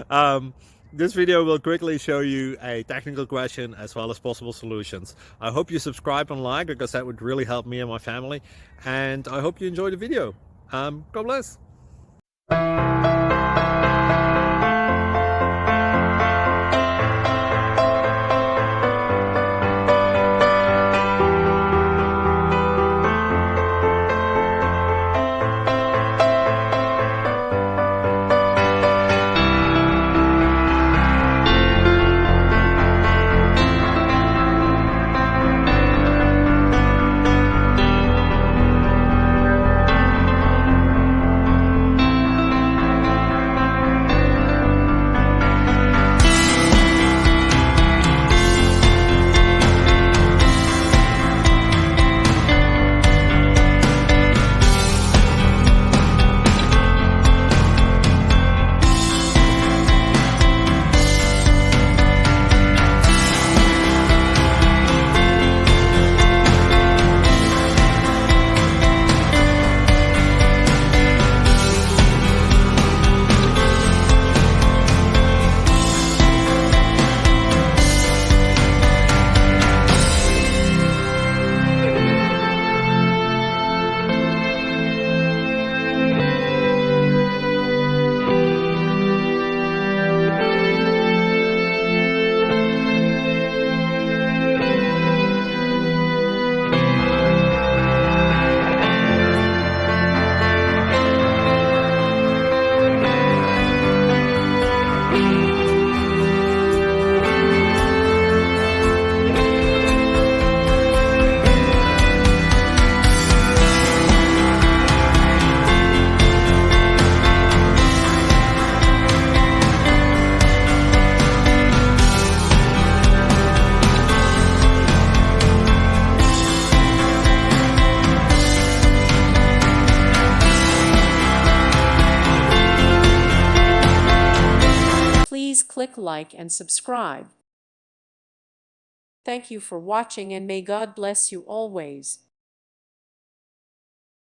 um, this video will quickly show you a technical question as well as possible solutions. I hope you subscribe and like, because that would really help me and my family. And I hope you enjoy the video. God bless. Please click like and subscribe. Thank you for watching, and may God bless you always.